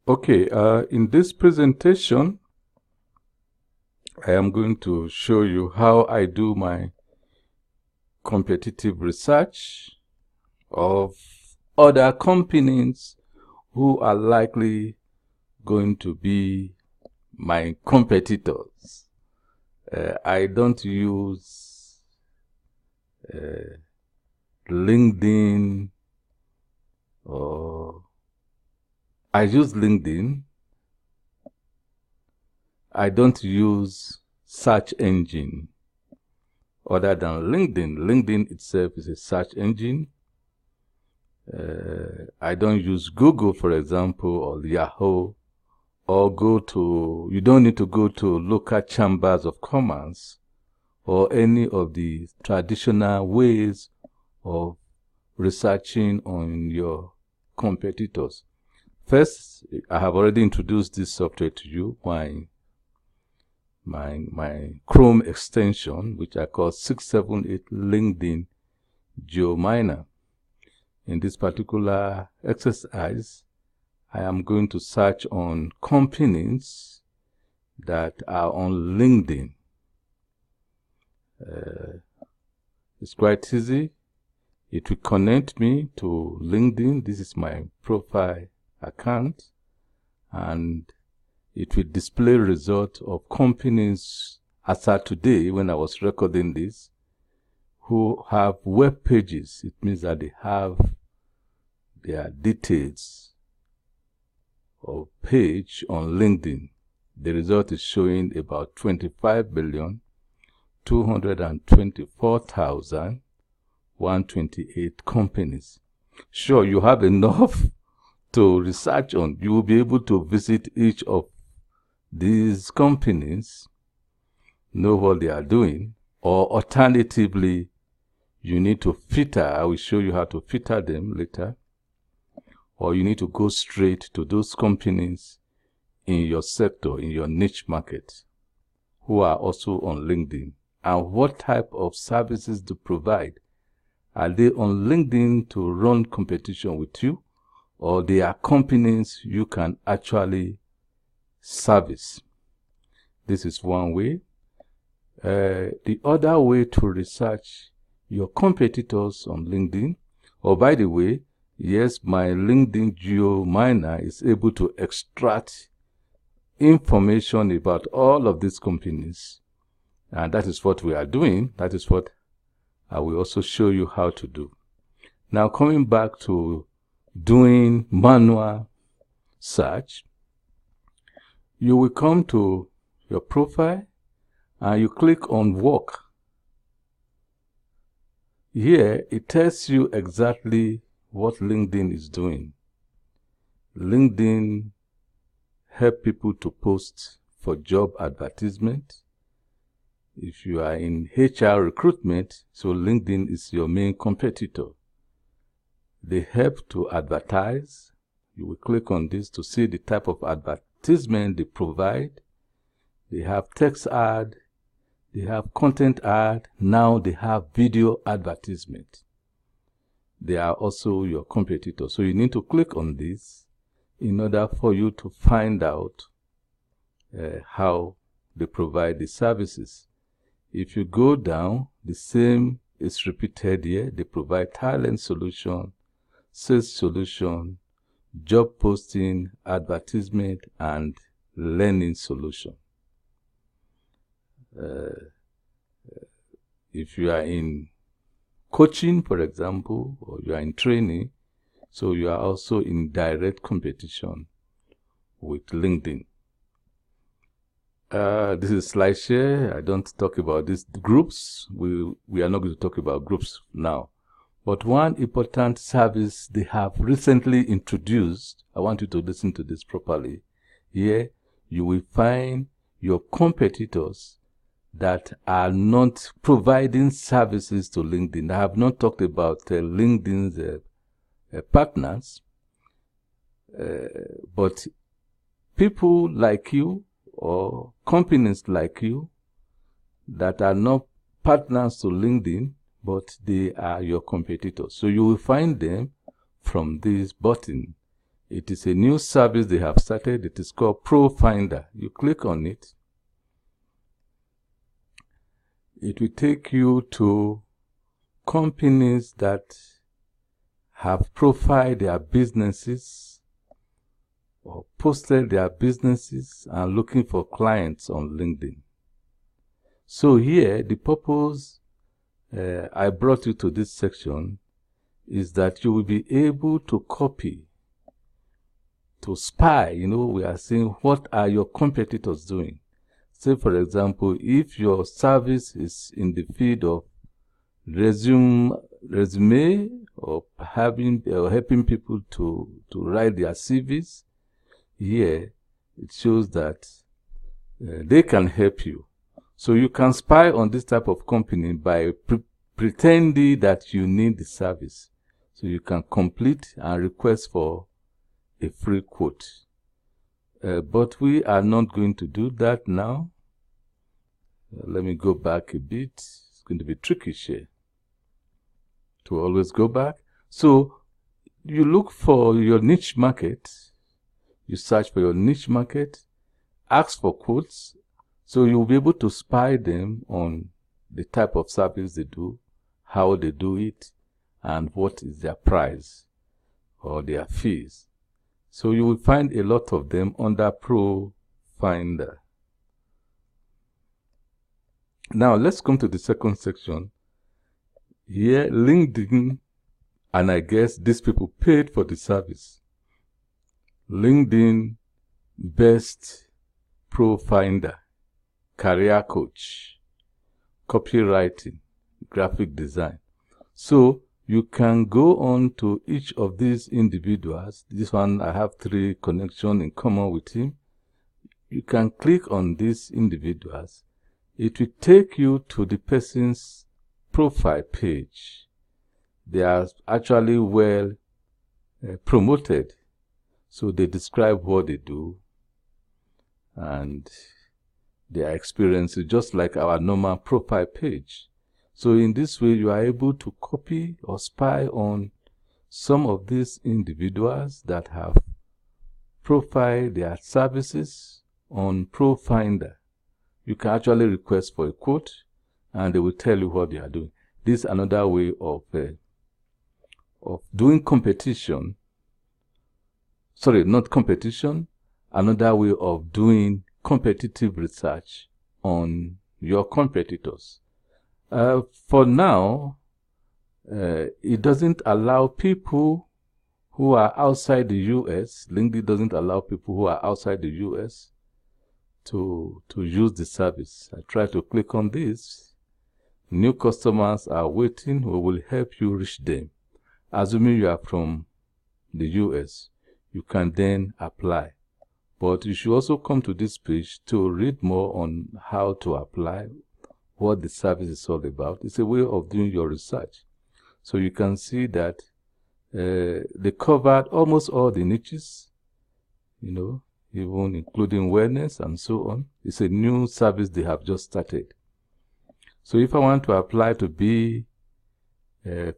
Okay, in this presentation, I am going to show you how I do my competitive research of other companies who are likely going to be my competitors. I don't use LinkedIn, or I use LinkedIn. I don't use search engine other than LinkedIn. LinkedIn itself is a search engine. I don't use Google, for example, or Yahoo, or you don't need to go to local chambers of commerce or any of the traditional ways of researching on your competitors. First, I have already introduced this software to you, my Chrome extension, which I call 678 LinkedIn GeoMiner. In this particular exercise, I am going to search on companies that are on LinkedIn. It's quite easy. It will connect me to LinkedIn. This is my profile account, and it will display results of companies as at today, when I was recording this, who have web pages. It means that they have their details of page on LinkedIn. The result is showing about 25,224,128 companies. Sure, you have enough to research on. You will be able to visit each of these companies, know what they are doing, or alternatively, you need to filter. I will show you how to filter them later. Or you need to go straight to those companies in your sector, in your niche market, who are also on LinkedIn, and what type of services to provide. Are they on LinkedIn to run competition with you, or they are companies you can actually service? This is one way. The other way to research your competitors on LinkedIn, or by the way, yes, my LinkedIn GeoMiner is able to extract information about all of these companies, and that is what we are doing. That is what I will also show you how to do. Now, coming back to doing manual search, you will come to your profile and you click on work. Here, it tells you exactly what LinkedIn is doing. LinkedIn help people to post for job advertisement. If you are in HR recruitment, so LinkedIn is your main competitor. They help to advertise. You will click on this to see the type of advertisement they provide. They have text ad, they have content ad, now they have video advertisement. They are also your competitor. So you need to click on this in order for you to find out how they provide the services. If you go down, the same is repeated here. They provide talent solution, sales solution, job posting, advertisement, and learning solution. If you are in coaching, for example, or you are in training, so you are also in direct competition with LinkedIn. This is SlideShare. I don't talk about these groups. We are not going to talk about groups now. But one important service they have recently introduced, I want you to listen to this properly. Here, you will find your competitors that are not providing services to LinkedIn. I have not talked about LinkedIn's partners, but people like you or companies like you that are not partners to LinkedIn, but they are your competitors. So you will find them from this button It is a new service they have started. It is called ProFinder. You click on it. It will take you to companies that have profiled their businesses or posted their businesses and looking for clients on LinkedIn. So here, the purpose I brought you to this section is that you will be able to copy, to spy. We are saying, what are your competitors doing? Say, for example, if your service is in the field of resume or helping people to write their CVs, here it shows that they can help you. So you can spy on this type of company by pretending that you need the service. So you can complete and request for a free quote. But we are not going to do that now. Let me go back a bit. It's going to be tricky here to always go back. So you look for your niche market. You search for your niche market, ask for quotes, so you'll be able to spy them on the type of service they do, how they do it, and what is their price or their fees. So you will find a lot of them under ProFinder. Now let's come to the second section. Here, LinkedIn, and I guess these people paid for the service. LinkedIn Best ProFinder, Career Coach, Copywriting, Graphic Design. So you can go on to each of these individuals. This one, I have 3 connections in common with him. You can click on these individuals. It will take you to the person's profile page. They are actually well promoted. So they describe what they do and their experiences, just like our normal profile page. So in this way, you are able to copy or spy on some of these individuals that have profiled their services on ProFinder. You can actually request for a quote and they will tell you what they are doing. This is another way of doing competition. Sorry, not competition. Another way of doing competitive research on your competitors. For now, it doesn't allow people who are outside the US. LinkedIn doesn't allow people who are outside the US to use the service. I try to click on this. New customers are waiting. We will help you reach them. Assuming you are from the US, you can then apply. But you should also come to this page to read more on how to apply, what the service is all about. It's a way of doing your research. So you can see that they covered almost all the niches, even including wellness and so on. It's a new service they have just started. So if I want to apply to be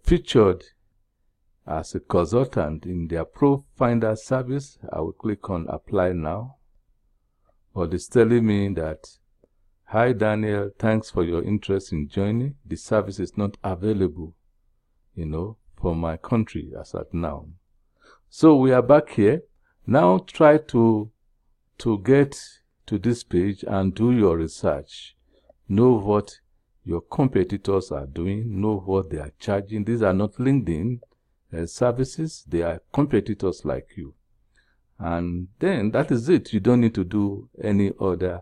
featured as a consultant in their ProFinder service, I will click on Apply Now. But it's telling me that, hi Daniel, thanks for your interest in joining. The service is not available, for my country as at now. So we are back here. Now try to get to this page and do your research. Know what your competitors are doing. Know what they are charging. These are not LinkedIn services. They are competitors like you. And then that is it. You don't need to do any other,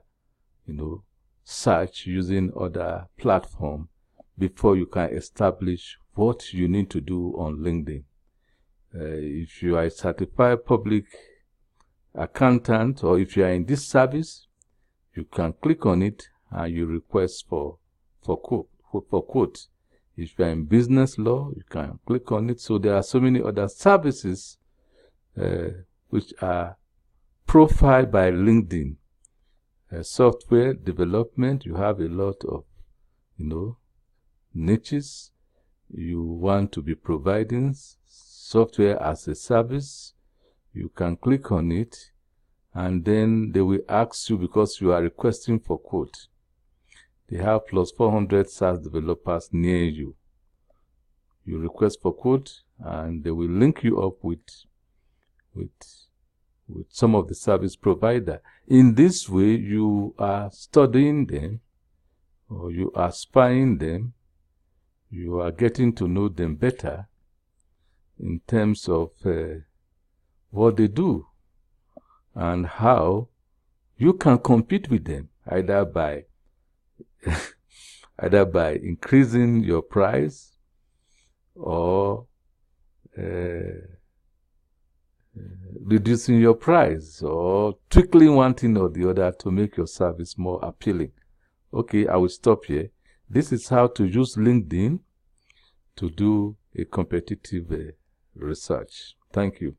search using other platform before you can establish what you need to do on LinkedIn. If you are a certified public accountant, or if you are in this service, you can click on it and you request for quote. If you are in business law, you can click on it. So there are so many other services which are profiled by LinkedIn. Software development, you have a lot of, niches. You want to be providing software as a service. You can click on it, and then they will ask you, because you are requesting for quote. They have plus 400 SaaS developers near you. You request for quote, and they will link you up with some of the service provider. In this way, you are studying them, or you are spying them. You are getting to know them better in terms of what they do and how you can compete with them, either by increasing your price or reducing your price, or tweaking one thing or the other to make your service more appealing. Okay, I will stop here. This is how to use LinkedIn to do a competitive research. Thank you.